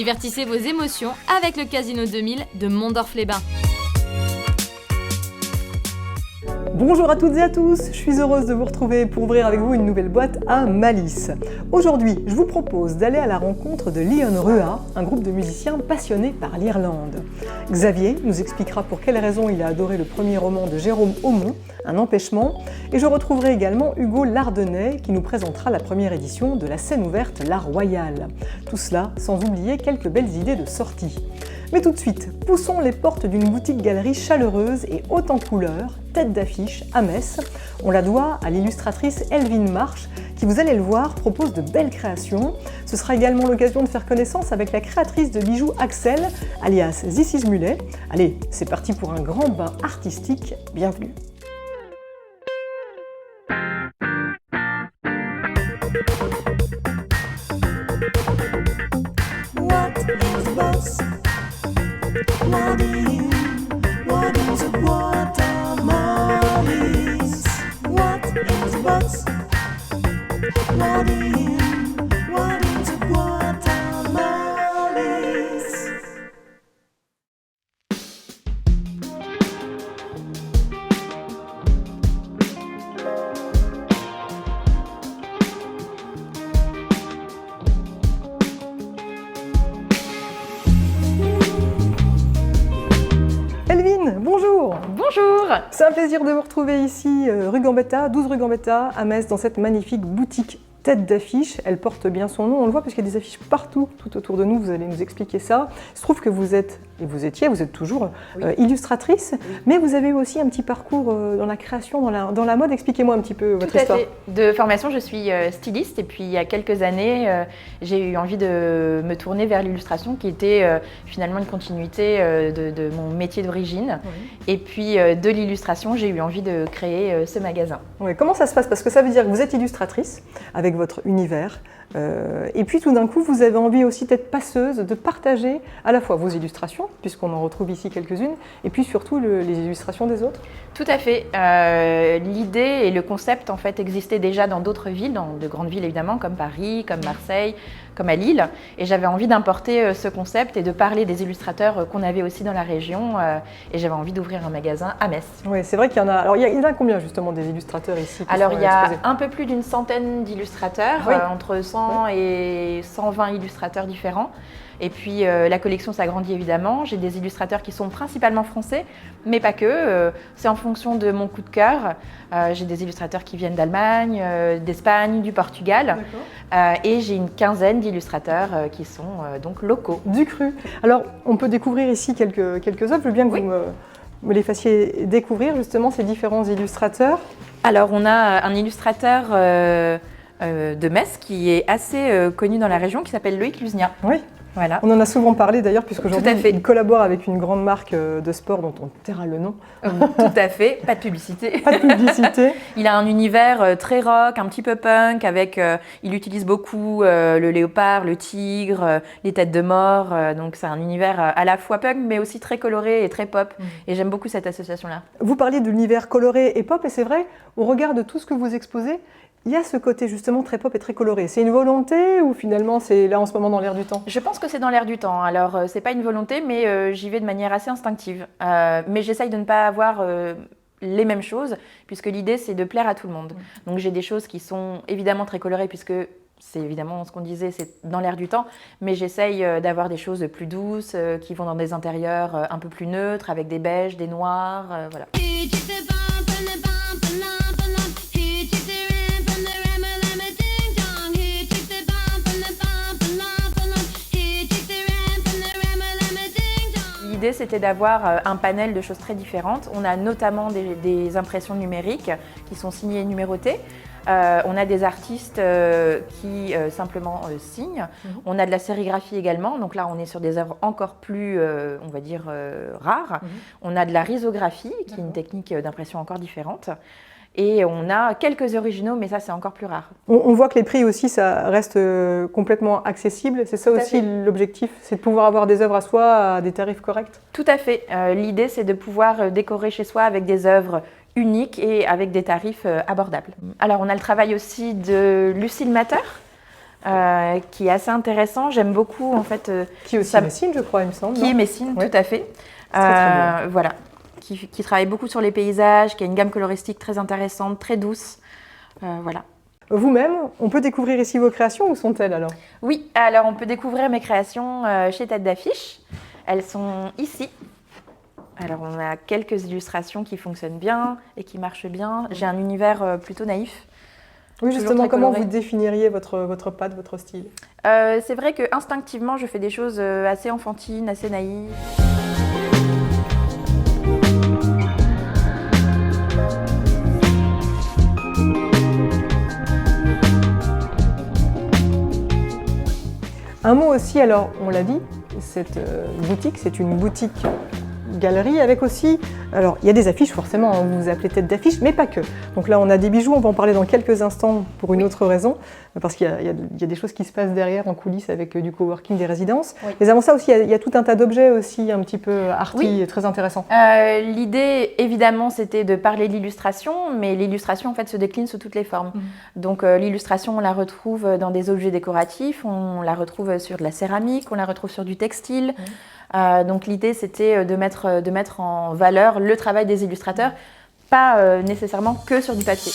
Divertissez vos émotions avec le Casino 2000 de Mondorf-les-Bains. Bonjour à toutes et à tous, je suis heureuse de vous retrouver pour ouvrir avec vous une nouvelle boîte à malice. Aujourd'hui, je vous propose d'aller à la rencontre de Lion Rua, un groupe de musiciens passionnés par l'Irlande. Xavier nous expliquera pour quelles raisons il a adoré le premier roman de Jérôme Aumont, Un empêchement, et je retrouverai également Hugo Lardonnais qui nous présentera la première édition de la scène ouverte La Royale. Tout cela sans oublier quelques belles idées de sortie. Mais tout de suite, poussons les portes d'une boutique-galerie chaleureuse et haute en couleurs, tête d'affiche à Metz. On la doit à l'illustratrice Elvine March, qui, vous allez le voir, propose de belles créations. Ce sera également l'occasion de faire connaissance avec la créatrice de bijoux Axel, alias This is Mulet. Allez, c'est parti pour un grand bain artistique. Bienvenue. Bonjour. Bonjour. C'est un plaisir de vous retrouver ici, rue Gambetta, 12 rue Gambetta, à Metz, dans cette magnifique boutique tête d'affiche. Elle porte bien son nom, on le voit puisqu'il y a des affiches partout, tout autour de nous, vous allez nous expliquer ça. Il se trouve que vous êtes, et vous êtes toujours illustratrice, mais vous avez aussi un petit parcours dans la création, dans la mode. Expliquez-moi un petit peu votre histoire. Tout à fait. De formation, je suis styliste et puis il y a quelques années, j'ai eu envie de me tourner vers l'illustration qui était finalement une continuité de mon métier d'origine. Oui. Et puis de l'illustration, j'ai eu envie de créer ce magasin. Oui. Comment ça se passe? Parce que ça veut dire que vous êtes illustratrice avec votre univers. Et puis tout d'un coup, vous avez envie aussi d'être passeuse, de partager à la fois vos illustrations, puisqu'on en retrouve ici quelques-unes, et puis surtout les illustrations des autres. Tout à fait. L'idée et le concept en fait existaient déjà dans d'autres villes, dans de grandes villes évidemment, comme Paris, comme Marseille, comme à Lille. Et j'avais envie d'importer ce concept et de parler des illustrateurs qu'on avait aussi dans la région. Et j'avais envie d'ouvrir un magasin à Metz. Oui, c'est vrai qu'il y en a. Alors il y en a combien justement des illustrateurs ici? Alors il y a un peu plus d'une centaine d'illustrateurs, oui. Entre 100 et 120 illustrateurs différents. Et puis la collection s'agrandit évidemment. J'ai des illustrateurs qui sont principalement français, mais pas que. C'est en fonction de mon coup de cœur. J'ai des illustrateurs qui viennent d'Allemagne, d'Espagne, du Portugal. Et j'ai une quinzaine d'illustrateurs qui sont donc locaux. Du cru. Alors on peut découvrir ici quelques œuvres. Je veux bien que vous me les fassiez découvrir justement ces différents illustrateurs. Alors on a un illustrateur de Metz qui est assez connu dans la région qui s'appelle Loïc Luznia. Oui. Voilà. On en a souvent parlé d'ailleurs, puisqu'aujourd'hui il collabore avec une grande marque de sport dont on taira le nom. Tout à fait, pas de publicité. Pas de publicité. Il a un univers très rock, un petit peu punk, il utilise beaucoup le léopard, le tigre, les têtes de mort. Donc c'est un univers à la fois punk, mais aussi très coloré et très pop. Et j'aime beaucoup cette association-là. Vous parliez de l'univers coloré et pop, et c'est vrai, au regard de tout ce que vous exposez, il y a ce côté justement très pop et très coloré. C'est une volonté ou finalement c'est là en ce moment dans l'air du temps? Je pense que c'est dans l'air du temps. Alors c'est pas une volonté, mais j'y vais de manière assez instinctive. Mais j'essaye de ne pas avoir les mêmes choses, puisque l'idée c'est de plaire à tout le monde. Donc j'ai des choses qui sont évidemment très colorées, puisque c'est évidemment ce qu'on disait, c'est dans l'air du temps, mais j'essaye d'avoir des choses plus douces, qui vont dans des intérieurs un peu plus neutres, avec des beiges, des noirs, voilà. L'idée, c'était d'avoir un panel de choses très différentes. On a notamment des impressions numériques qui sont signées et numérotées. On a des artistes qui simplement signent. On a de la sérigraphie également. Donc là, on est sur des œuvres encore plus, on va dire, rares. On a de la risographie, qui est une technique d'impression encore différente. Et on a quelques originaux, mais ça c'est encore plus rare. On voit que les prix aussi, ça reste complètement accessible. C'est ça aussi l'objectif, c'est de pouvoir avoir des œuvres à soi à des tarifs corrects? Tout à fait. L'idée c'est de pouvoir décorer chez soi avec des œuvres uniques et avec des tarifs abordables. Alors on a le travail aussi de Lucille Matter, qui est assez intéressant. J'aime beaucoup en fait. Qui est aussi Messine, je crois, il me semble. Qui est Messine, ouais. tout à fait. Très voilà, qui travaille beaucoup sur les paysages, qui a une gamme coloristique très intéressante, très douce. Voilà. Vous-même, on peut découvrir ici vos créations, où sont-elles alors? Oui, alors on peut découvrir mes créations chez Tête d'Affiche. Elles sont ici. Alors on a quelques illustrations qui fonctionnent bien et qui marchent bien. J'ai un univers plutôt naïf. Oui, justement, comment vous définiriez votre patte, votre style? C'est vrai que instinctivement, je fais des choses assez enfantines, assez naïves. Un mot aussi, alors on l'a dit, cette boutique, c'est une boutique galerie avec aussi, alors il y a des affiches forcément, hein, vous vous appelez Tête d'Affiche, mais pas que. Donc là on a des bijoux, on va en parler dans quelques instants pour une autre raison, parce qu'il y a des choses qui se passent derrière en coulisses avec du coworking, des résidences. Oui. Mais avant ça aussi, il y a tout un tas d'objets aussi un petit peu arty et très intéressants. L'idée évidemment c'était de parler de l'illustration, mais l'illustration en fait se décline sous toutes les formes. Donc l'illustration on la retrouve dans des objets décoratifs, on la retrouve sur de la céramique, on la retrouve sur du textile. Donc l'idée c'était de mettre en valeur le travail des illustrateurs, pas nécessairement que sur du papier.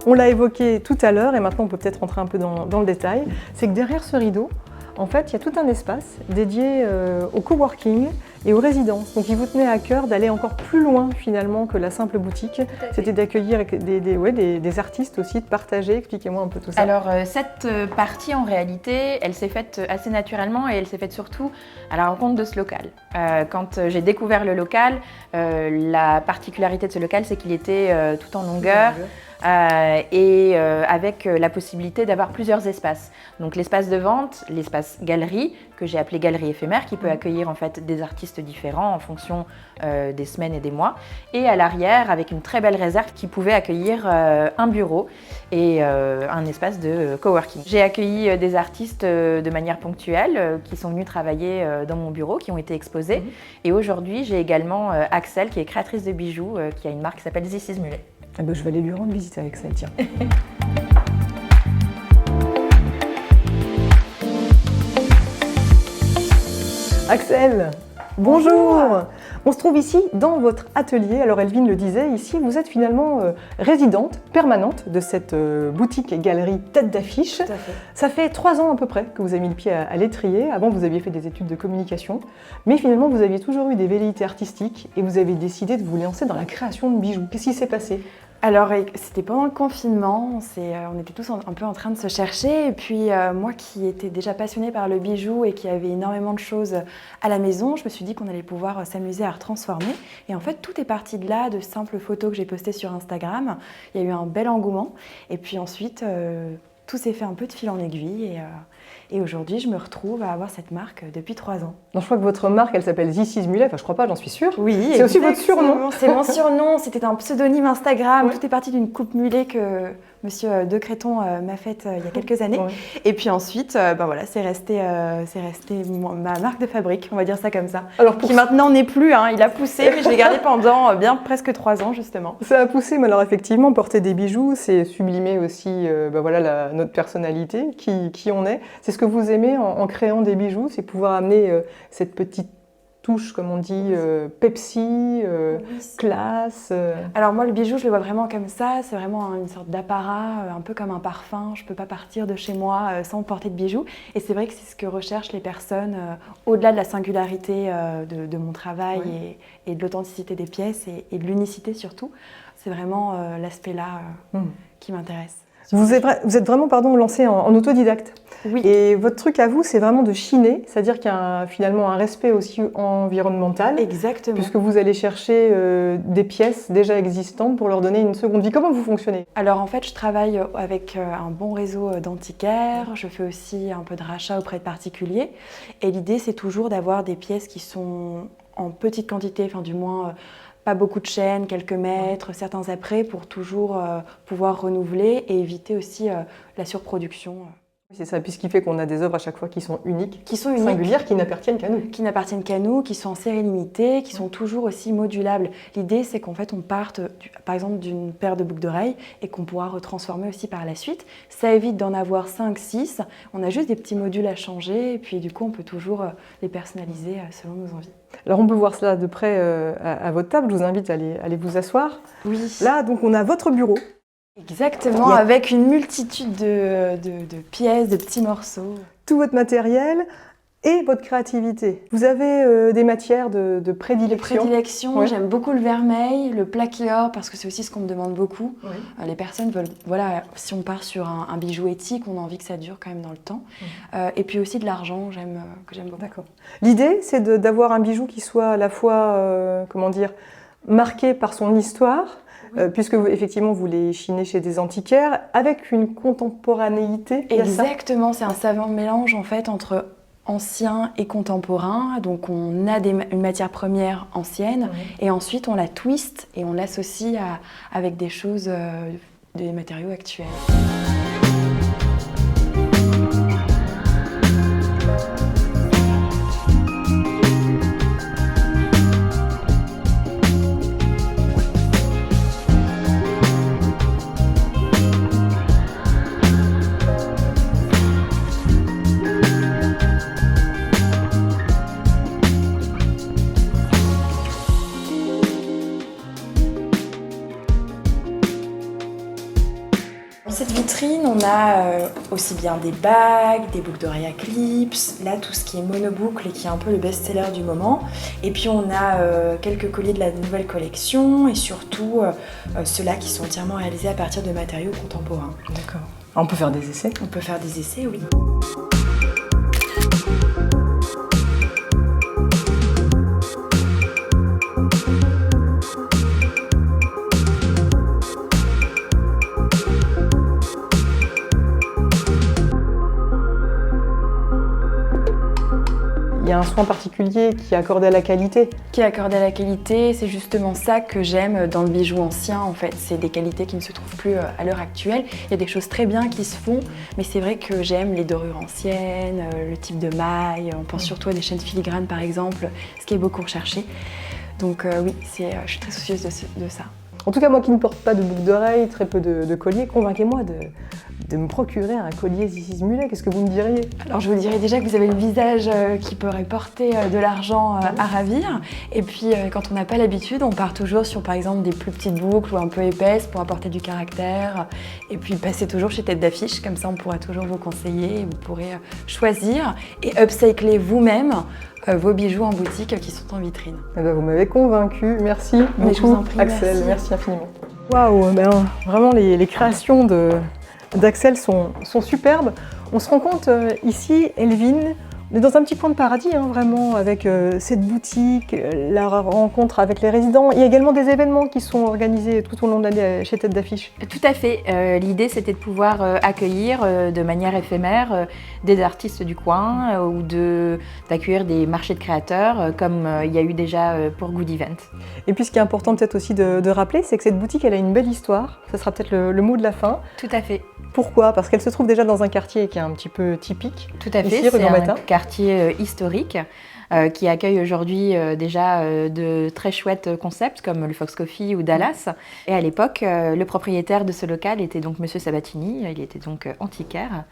On l'a évoqué tout à l'heure et maintenant on peut peut-être rentrer un peu dans le détail, c'est que derrière ce rideau, en fait, il y a tout un espace dédié au coworking et aux résidences. Donc, il vous tenait à cœur d'aller encore plus loin finalement que la simple boutique. C'était d'accueillir des artistes aussi, de partager. Expliquez-moi un peu tout ça. Alors, cette partie, en réalité, elle s'est faite assez naturellement et elle s'est faite surtout à la rencontre de ce local. Quand j'ai découvert le local, la particularité de ce local, c'est qu'il était tout en longueur. Avec la possibilité d'avoir plusieurs espaces. Donc l'espace de vente, l'espace galerie, que j'ai appelé galerie éphémère, qui peut accueillir en fait des artistes différents en fonction des semaines et des mois. Et à l'arrière, avec une très belle réserve qui pouvait accueillir un bureau et un espace de coworking. J'ai accueilli des artistes de manière ponctuelle qui sont venus travailler dans mon bureau, qui ont été exposés. Et aujourd'hui, j'ai également Axel, qui est créatrice de bijoux, qui a une marque qui s'appelle This Is Mulet. Ah ben, je vais aller lui rendre visite avec ça, tiens. Axel, bonjour. On se trouve ici dans votre atelier. Alors Elvine le disait, ici vous êtes finalement résidente permanente de cette boutique et galerie Tête d'Affiche. Ça fait 3 ans à peu près que vous avez mis le pied à l'étrier. Avant vous aviez fait des études de communication, mais finalement vous aviez toujours eu des velléités artistiques et vous avez décidé de vous lancer dans la création de bijoux. Qu'est-ce qui s'est passé ? Alors, c'était pendant le confinement, on était tous un peu en train de se chercher. Et puis, moi qui étais déjà passionnée par le bijou et qui avait énormément de choses à la maison, je me suis dit qu'on allait pouvoir s'amuser à retransformer. Et en fait, tout est parti de là, de simples photos que j'ai postées sur Instagram. Il y a eu un bel engouement. Et puis ensuite, tout s'est fait un peu de fil en aiguille. Et aujourd'hui, je me retrouve à avoir cette marque depuis 3 ans. Donc, je crois que votre marque, elle s'appelle This Is Mulet. Enfin, je crois pas, j'en suis sûre. Oui, c'est aussi votre surnom. C'est mon surnom. C'était un pseudonyme Instagram. Ouais. Tout est parti d'une coupe mulet que Monsieur De Créton m'a faite il y a quelques années. Ouais. Et puis ensuite, voilà, c'est resté ma marque de fabrique, on va dire ça comme ça. Alors qui maintenant n'est plus. Il a poussé, mais je l'ai gardé pendant bien presque 3 ans justement. Ça a poussé, mais alors effectivement, porter des bijoux, c'est sublimer aussi notre personnalité, qui on est. C'est ce que vous aimez en créant des bijoux, c'est pouvoir amener cette petite touche, comme on dit, Pepsi, classe. Alors moi, le bijou, je le vois vraiment comme ça. C'est vraiment une sorte d'apparat, un peu comme un parfum. Je ne peux pas partir de chez moi sans porter de bijoux. Et c'est vrai que c'est ce que recherchent les personnes, au-delà de la singularité de mon travail et de l'authenticité des pièces et de l'unicité surtout. C'est vraiment l'aspect-là qui m'intéresse. Vous êtes vraiment lancé en autodidacte. Oui. Et votre truc à vous, c'est vraiment de chiner, c'est-à-dire qu'il y a finalement un respect aussi environnemental. Exactement. Puisque vous allez chercher des pièces déjà existantes pour leur donner une seconde vie. Comment vous fonctionnez ? Alors en fait, je travaille avec un bon réseau d'antiquaires. Je fais aussi un peu de rachat auprès de particuliers. Et l'idée, c'est toujours d'avoir des pièces qui sont en petite quantité, enfin du moins... pas beaucoup de chaînes, quelques mètres, certains apprêts pour toujours pouvoir renouveler et éviter aussi la surproduction. C'est ça, puis ce qui fait qu'on a des œuvres à chaque fois qui sont uniques, Qui sont uniques, singulières, qui n'appartiennent qu'à nous. qui n'appartiennent qu'à nous, qui sont en série limitée, qui sont toujours aussi modulables. L'idée, c'est qu'en fait, on parte, par exemple, d'une paire de boucles d'oreilles et qu'on pourra retransformer aussi par la suite. Ça évite d'en avoir 5, 6. On a juste des petits modules à changer et puis du coup, on peut toujours les personnaliser selon nos envies. Alors on peut voir cela de près à votre table, je vous invite à aller vous asseoir. Oui. Là, donc on a votre bureau. Exactement, avec une multitude de pièces, de petits morceaux. Tout votre matériel et votre créativité. Vous avez des matières de De prédilection. prédilection, Ouais. j'aime beaucoup le vermeil, le plaqué or, parce que c'est aussi ce qu'on me demande beaucoup. Oui. Les personnes veulent, voilà, si on part sur un bijou éthique, on a envie que ça dure quand même dans le temps. Et puis aussi de l'argent, que j'aime beaucoup. D'accord. L'idée, c'est d'avoir un bijou qui soit à la fois, comment dire, marqué par son histoire, puisque effectivement vous les chinez chez des antiquaires, avec une contemporanéité. il y a ça. Exactement, c'est un savant mélange en fait entre ancien et contemporain. Donc on a une matière première ancienne et ensuite on la twist et on l'associe avec des choses, des matériaux actuels. Dans cette vitrine, on a aussi bien des bagues, des boucles d'oreilles à clips, là tout ce qui est monoboucle et qui est un peu le best-seller du moment. Et puis on a quelques colliers de la nouvelle collection et surtout ceux-là qui sont entièrement réalisés à partir de matériaux contemporains. D'accord. On peut faire des essais. On peut faire des essais, oui. Il y a un soin particulier qui est accordé à la qualité. Qui est accordé à la qualité, c'est justement ça que j'aime dans le bijou ancien en fait. C'est des qualités qui ne se trouvent plus à l'heure actuelle. Il y a des choses très bien qui se font, mais c'est vrai que j'aime les dorures anciennes, le type de maille. On pense surtout à des chaînes filigranes par exemple, ce qui est beaucoup recherché. Donc oui, je suis très soucieuse de ça. En tout cas, moi qui ne porte pas de boucles d'oreilles, très peu de colliers, convainquez-moi de me procurer un collier Zizi Mulet. Qu'est-ce que vous me diriez? Alors je vous dirais déjà que vous avez le visage qui pourrait porter de l'argent à ravir. Et puis quand on n'a pas l'habitude, on part toujours sur par exemple des plus petites boucles ou un peu épaisses pour apporter du caractère. Et puis passez toujours chez Tête d'Affiche, comme ça on pourra toujours vous conseiller et vous pourrez choisir et upcycler vous-même vos bijoux en boutique qui sont en vitrine. Eh ben, vous m'avez convaincue. Merci Mais je beaucoup, vous en prie, Axel. merci. Merci infiniment. Waouh, vraiment les créations d'Axel sont superbes. On se rend compte ici, Elvin, on est dans un petit coin de paradis, vraiment, avec cette boutique, la rencontre avec les résidents. Il y a également des événements qui sont organisés tout au long de l'année chez Tête d'Affiche. Tout à fait. L'idée, c'était de pouvoir accueillir de manière éphémère des artistes du coin ou d'accueillir des marchés de créateurs, comme il y a eu déjà pour Good Event. Et puis ce qui est important peut-être aussi de rappeler, c'est que cette boutique, elle a une belle histoire. Ça sera peut-être le mot de la fin. Tout à fait. Pourquoi? Parce qu'elle se trouve déjà dans un quartier qui est un petit peu typique. Tout à fait. Ici, rue C'est un Gambetta. quartier historique qui accueille aujourd'hui déjà de très chouettes concepts comme le Fox Coffee ou Dallas. Et à l'époque, le propriétaire de ce local était donc Monsieur Sabatini. Il était donc antiquaire.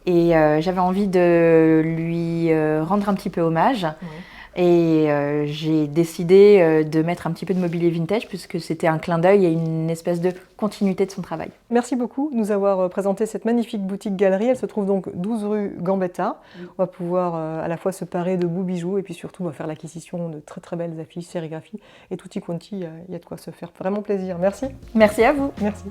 Et j'avais envie de lui rendre un petit peu hommage. Et j'ai décidé de mettre un petit peu de mobilier vintage puisque c'était un clin d'œil et une espèce de continuité de son travail. Merci beaucoup de nous avoir présenté cette magnifique boutique-galerie. Elle se trouve donc 12 rue Gambetta. On va pouvoir à la fois se parer de beaux bijoux et puis surtout faire l'acquisition de très très belles affiches, sérigraphies et tutti quanti. Il y a de quoi se faire vraiment plaisir. Merci. Merci à vous. Merci.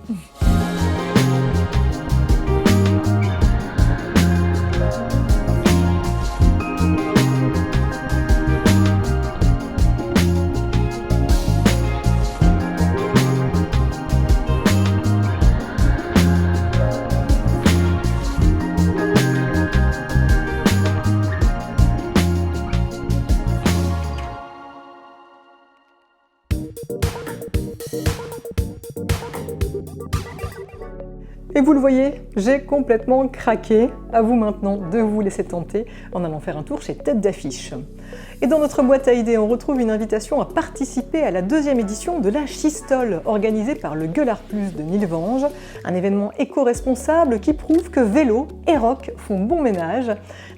Et vous le voyez, j'ai complètement craqué. À vous maintenant de vous laisser tenter en allant faire un tour chez Tête d'Affiche. Et dans notre boîte à idées, on retrouve une invitation à participer à la 2e édition de la Schistole, organisée par le Gueulard Plus de Nilvange, un événement éco-responsable qui prouve que vélo et rock font bon ménage.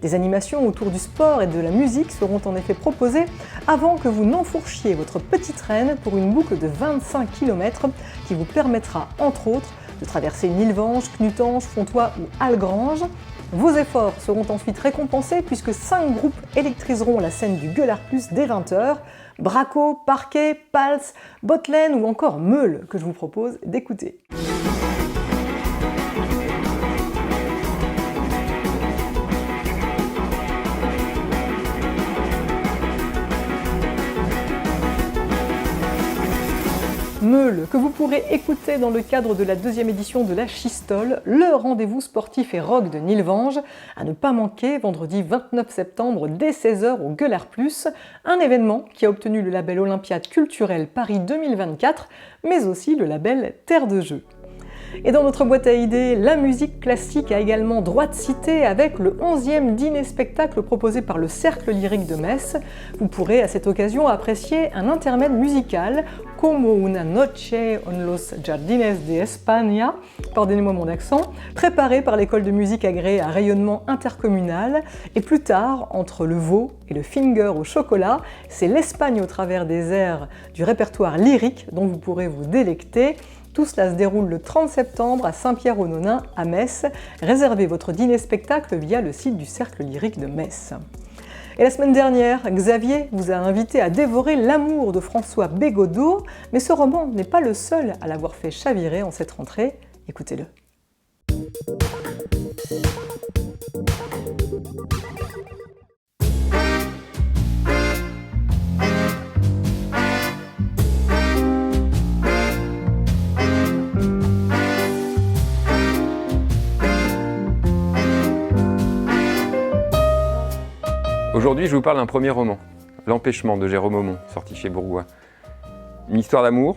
Des animations autour du sport et de la musique seront en effet proposées avant que vous n'enfourchiez votre petite traîne pour une boucle de 25 km qui vous permettra, entre autres, de traverser Nilvange, Knutange, Fontoy ou Algrange. Vos efforts seront ensuite récompensés puisque 5 groupes électriseront la scène du Gueulard Plus dès 20 h. Braco, Parquet, Pals, Bottelaine ou encore Meule que je vous propose d'écouter. Meule, que vous pourrez écouter dans le cadre de la 2e édition de la Schistole, le rendez-vous sportif et rock de Nilvange, à ne pas manquer vendredi 29 septembre dès 16 h au Gueulard Plus, un événement qui a obtenu le label Olympiade culturelle Paris 2024, mais aussi le label Terre de Jeux. Et dans notre boîte à idées, la musique classique a également droit de cité avec le 11e dîner-spectacle proposé par le Cercle Lyrique de Metz. Vous pourrez à cette occasion apprécier un intermède musical Como una noche en los jardines de España, pardonnez-moi mon accent, préparé par l'école de musique agréée à rayonnement intercommunal. Et plus tard, entre le veau et le finger au chocolat, c'est l'Espagne au travers des airs du répertoire lyrique dont vous pourrez vous délecter. Tout cela se déroule le 30 septembre à Saint-Pierre-aux-Nonains, à Metz. Réservez votre dîner-spectacle via le site du Cercle Lyrique de Metz. Et la semaine dernière, Xavier vous a invité à dévorer L'amour de François Bégodeau, mais ce roman n'est pas le seul à l'avoir fait chavirer en cette rentrée. Écoutez-le. Aujourd'hui, je vous parle d'un premier roman, L'Empêchement de Jérôme Aumont, sorti chez Bourgois. Une histoire d'amour,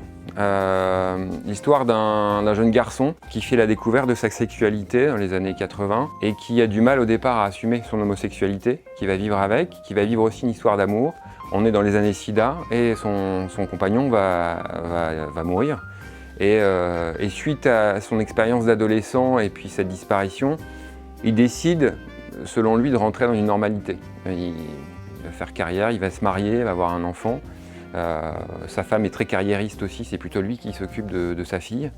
l'histoire d'un jeune garçon qui fait la découverte de sa sexualité dans les années 80 et qui a du mal au départ à assumer son homosexualité, qui va vivre avec, qui va vivre aussi une histoire d'amour. On est dans les années SIDA et son compagnon va mourir. Et suite à son expérience d'adolescent et puis cette disparition, il décide, selon lui, de rentrer dans une normalité. Il va faire carrière, il va se marier, il va avoir un enfant. Sa femme est très carriériste aussi, c'est plutôt lui qui s'occupe de sa fille.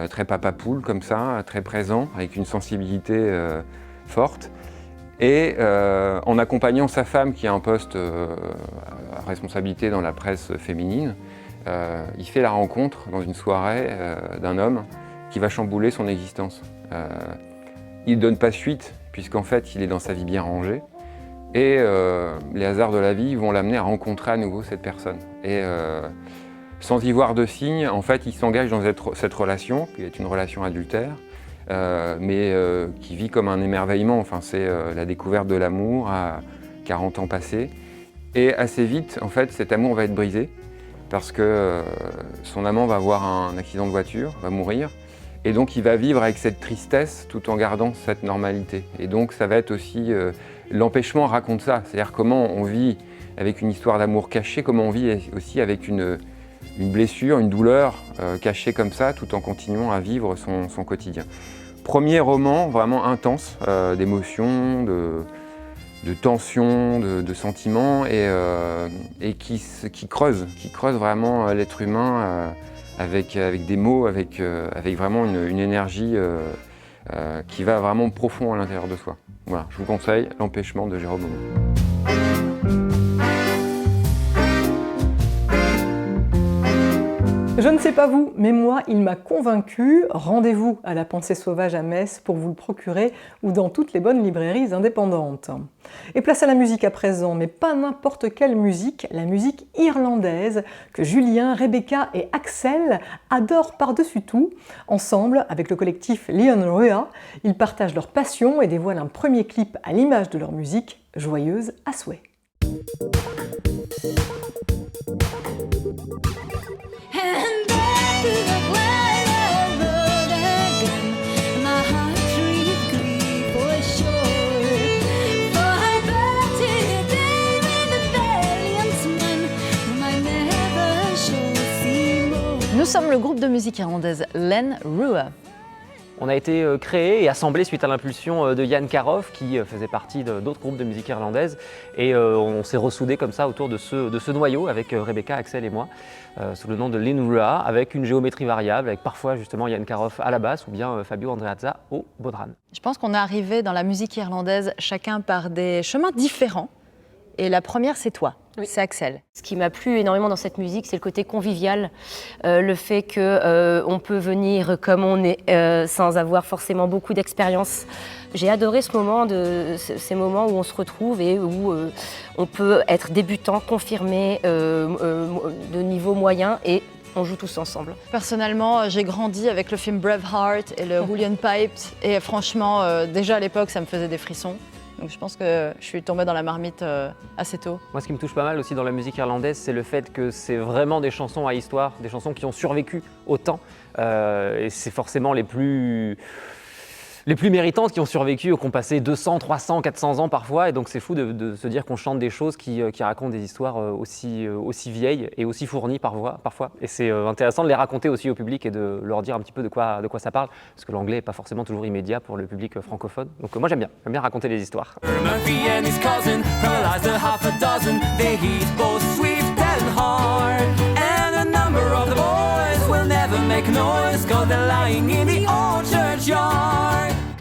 Très papa poule comme ça, très présent, avec une sensibilité forte. Et en accompagnant sa femme qui a un poste à responsabilité dans la presse féminine, il fait la rencontre dans une soirée d'un homme qui va chambouler son existence. Il ne donne pas suite, puisqu'en fait il est dans sa vie bien rangée. Et les hasards de la vie vont l'amener à rencontrer à nouveau cette personne. Et sans y voir de signe, en fait, il s'engage dans cette relation, qui est une relation adultère, mais qui vit comme un émerveillement. Enfin, c'est la découverte de l'amour à 40 ans passés. Et assez vite, en fait, cet amour va être brisé, parce que son amant va avoir un accident de voiture, va mourir. Et donc, il va vivre avec cette tristesse tout en gardant cette normalité. Et donc, ça va être aussi... L'Empêchement raconte ça, c'est-à-dire comment on vit avec une histoire d'amour cachée, comment on vit aussi avec une blessure, une douleur cachée comme ça, tout en continuant à vivre son quotidien. Premier roman vraiment intense, d'émotions, de tensions, de sentiments, et qui creuse vraiment l'être humain avec des mots, avec vraiment une énergie qui va vraiment profond à l'intérieur de soi. Voilà, je vous conseille L'Empêchement de Jérôme Aumont. Je ne sais pas vous, mais moi, il m'a convaincu. Rendez-vous à la Pensée Sauvage à Metz pour vous le procurer ou dans toutes les bonnes librairies indépendantes. Et place à la musique à présent, mais pas n'importe quelle musique, la musique irlandaise que Julien, Rebecca et Axel adorent par-dessus tout. Ensemble, avec le collectif Lion Rua, ils partagent leur passion et dévoilent un premier clip à l'image de leur musique, joyeuse à souhait. And back to the blind road again. sommes le groupe de musique irlandaise Len Rua. On a été créé et assemblé suite à l'impulsion de Jan Karoff qui faisait partie d'autres groupes de musique irlandaise et on s'est ressoudés comme ça autour de ce noyau avec Rebecca, Axel et moi sous le nom de Len Rua avec une géométrie variable avec parfois justement Jan Karoff à la basse ou bien Fabio Andreazza au bodhrán. Je pense qu'on est arrivé dans la musique irlandaise chacun par des chemins différents et la première c'est toi. Oui. C'est Axel. Ce qui m'a plu énormément dans cette musique, c'est le côté convivial, le fait qu'on peut venir comme on est sans avoir forcément beaucoup d'expérience. J'ai adoré ce moment ces moments où on se retrouve et où on peut être débutant, confirmé, de niveau moyen et on joue tous ensemble. Personnellement, j'ai grandi avec le film Braveheart et le Julian Pipes et franchement, déjà à l'époque, ça me faisait des frissons. Donc je pense que je suis tombée dans la marmite assez tôt. Moi, ce qui me touche pas mal aussi dans la musique irlandaise, c'est le fait que c'est vraiment des chansons à histoire, des chansons qui ont survécu au temps. Et c'est forcément les plus méritantes qui ont survécu, qui ont passé 200, 300, 400 ans parfois. Et donc c'est fou de se dire qu'on chante des choses qui racontent des histoires aussi vieilles et aussi fournies parfois. Et c'est intéressant de les raconter aussi au public et de leur dire un petit peu de quoi ça parle. Parce que l'anglais n'est pas forcément toujours immédiat pour le public francophone. Donc moi j'aime bien raconter des histoires.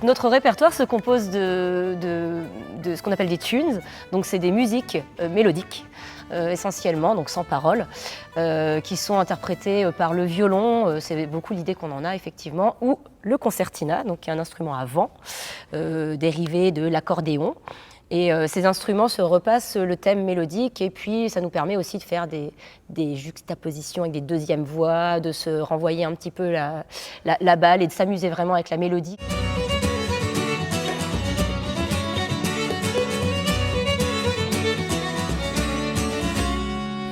Notre répertoire se compose de ce qu'on appelle des tunes, donc c'est des musiques mélodiques essentiellement, donc sans paroles, qui sont interprétées par le violon, c'est beaucoup l'idée qu'on en a effectivement, ou le concertina, donc qui est un instrument à vent, dérivé de l'accordéon. Et ces instruments se repassent le thème mélodique et puis ça nous permet aussi de faire des juxtapositions avec des deuxièmes voix, de se renvoyer un petit peu la balle et de s'amuser vraiment avec la mélodie.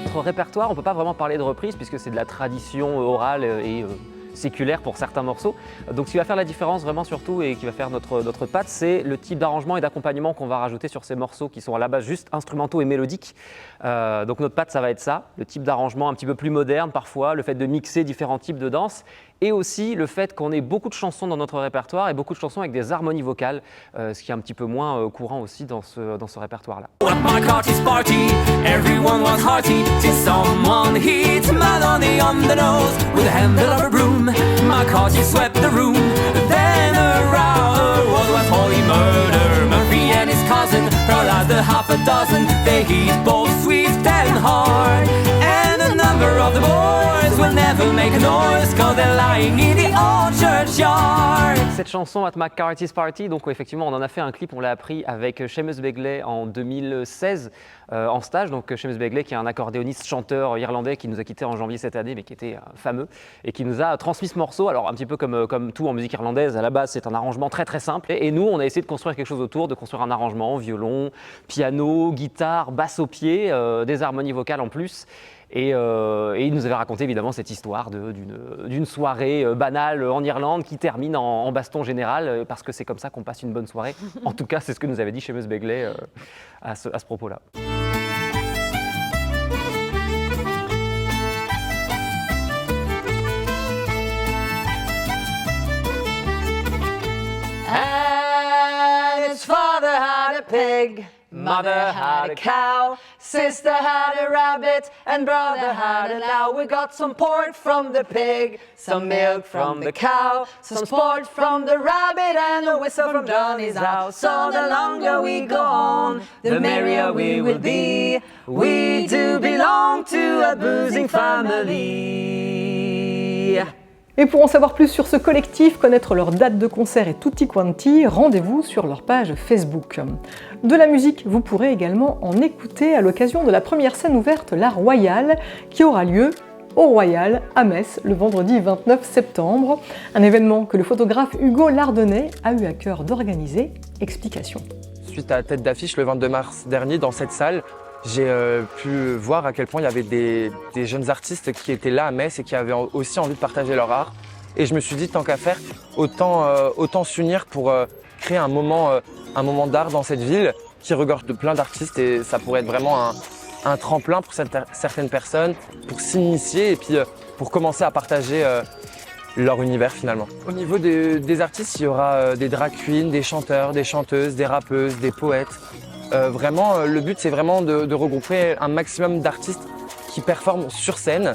Notre répertoire, on ne peut pas vraiment parler de reprise puisque c'est de la tradition orale et séculaire pour certains morceaux. Donc ce qui va faire la différence vraiment surtout et qui va faire notre patte, c'est le type d'arrangement et d'accompagnement qu'on va rajouter sur ces morceaux qui sont à la base juste instrumentaux et mélodiques. Donc notre patte, ça va être ça, le type d'arrangement un petit peu plus moderne parfois, le fait de mixer différents types de danse et aussi le fait qu'on ait beaucoup de chansons dans notre répertoire et beaucoup de chansons avec des harmonies vocales, ce qui est un petit peu moins courant aussi dans ce répertoire-là. McCarthy swept the room, then a row was holy murder. Murphy and his cousin paralyzed half a dozen. They hit both swift and hard, and a number of the boys will never make a noise, cause they're lying in the old churchyard. Cette chanson At McCarthy's Party, donc effectivement on en a fait un clip, on l'a appris avec Seamus Begley en 2016 en stage. Donc Seamus Begley qui est un accordéoniste chanteur irlandais qui nous a quittés en janvier cette année mais qui était fameux et qui nous a transmis ce morceau. Alors un petit peu comme tout en musique irlandaise, à la base c'est un arrangement très très simple et nous on a essayé de construire quelque chose autour, de construire un arrangement, violon, piano, guitare, basse au pied, des harmonies vocales en plus. Et il nous avait raconté évidemment cette histoire d'une soirée banale en Irlande qui termine en baston général parce que c'est comme ça qu'on passe une bonne soirée. En tout cas, c'est ce que nous avait dit Seamus Begley à ce propos-là. And its father had a pig. Mother had a cow, sister had a rabbit, and brother had a cow. We got some pork from the pig, some milk from the cow, some sport from the rabbit, and a whistle from Johnny's house. So the longer we go on, the merrier we will be. We do belong to a boozing family. Et pour en savoir plus sur ce collectif, connaître leur date de concert et tutti quanti, rendez-vous sur leur page Facebook. De la musique, vous pourrez également en écouter à l'occasion de la première scène ouverte La Royale, qui aura lieu au Royal à Metz le vendredi 29 septembre. Un événement que le photographe Hugo Lardonnais a eu à cœur d'organiser. Explication. Suite à Tête d'affiche le 22 mars dernier dans cette salle, j'ai pu voir à quel point il y avait des jeunes artistes qui étaient là à Metz et qui avaient aussi envie de partager leur art. Et je me suis dit, tant qu'à faire, autant s'unir pour créer un moment d'art dans cette ville qui regorge de plein d'artistes et ça pourrait être vraiment un tremplin pour certaines personnes, pour s'initier et puis pour commencer à partager leur univers finalement. Au niveau des artistes, il y aura des drag queens, des chanteurs, des chanteuses, des rappeuses, des poètes. Vraiment, le but c'est vraiment de regrouper un maximum d'artistes qui performent sur scène.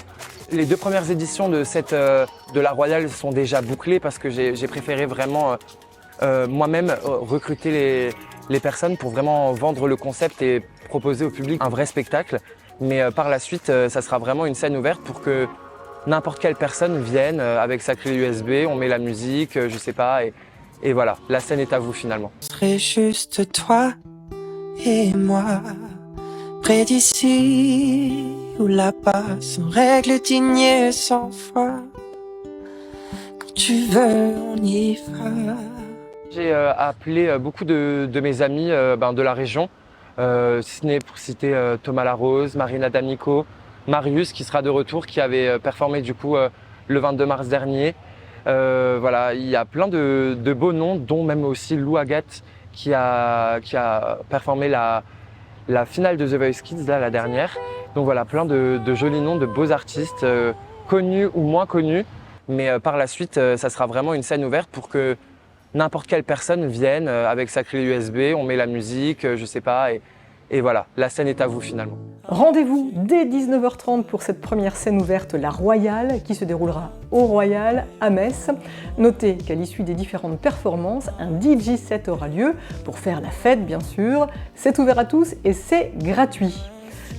Les 2 premières éditions de la Royale sont déjà bouclées parce que j'ai préféré vraiment moi-même recruter les personnes pour vraiment vendre le concept et proposer au public un vrai spectacle. Mais par la suite, ça sera vraiment une scène ouverte pour que n'importe quelle personne vienne avec sa clé USB, on met la musique, je sais pas, et voilà, la scène est à vous finalement. Ce serait juste toi et moi, près d'ici ou là-bas, sans règle, digne et sans foi. Quand tu veux, on y va. J'ai appelé beaucoup de mes amis de la région, si ce n'est pour citer Thomas Larose, Marina D'Amico, Marius qui sera de retour, qui avait performé du coup le 22 mars dernier. Voilà, il y a plein de beaux noms, dont même aussi Lou Agathe qui a performé la finale de The Voice Kids, là, la dernière. Donc voilà, plein de jolis noms, de beaux artistes, connus ou moins connus. Mais par la suite, ça sera vraiment une scène ouverte pour que n'importe quelle personne vienne avec sa clé USB, on met la musique, je sais pas, et voilà, la scène est à vous finalement. Rendez-vous dès 19h30 pour cette première scène ouverte, la Royale, qui se déroulera au Royal à Metz. Notez qu'à l'issue des différentes performances, un DJ set aura lieu pour faire la fête bien sûr. C'est ouvert à tous et c'est gratuit.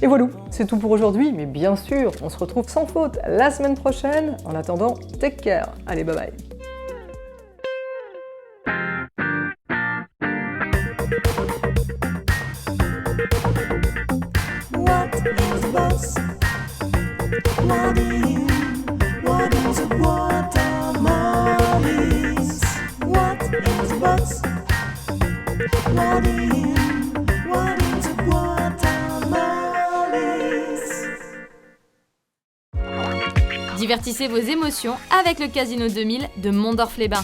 Et voilà, c'est tout pour aujourd'hui, mais bien sûr, on se retrouve sans faute la semaine prochaine. En attendant, take care. Allez, bye bye. Divertissez vos émotions avec le Casino 2000 de Mondorf-les-Bains.